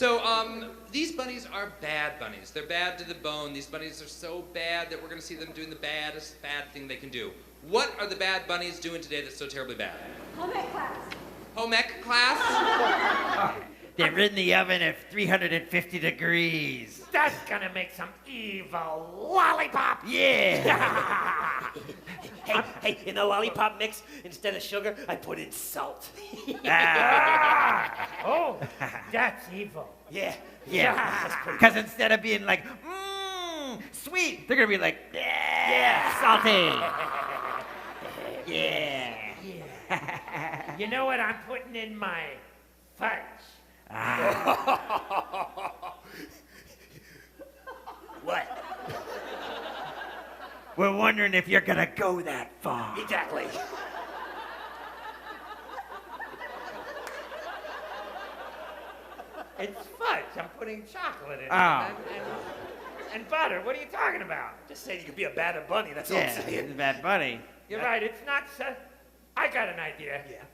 So, these bunnies are bad bunnies. They're bad to the bone. These bunnies are so bad that we're going to see them doing the baddest bad thing they can do. What are the bad bunnies doing today that's so terribly bad? Home ec class. Home ec class? They're in the oven at 350 degrees. That's gonna make some evil lollipop. Yeah. Hey, in the lollipop mix, instead of sugar, I put in salt. Oh, that's evil. Yeah. Yeah. Because instead of being like, sweet, they're gonna be like, yeah, salty. Yeah. You know what I'm putting in my fudge? What? We're wondering if you're gonna go that far. Exactly. It's fudge. I'm putting chocolate in it. Oh. And butter. What are you talking about? Just saying you could be a bad bunny, that's all I'm Yeah, saying. it's Bad Bunny. You're right. It's not so... I got an idea. Yeah.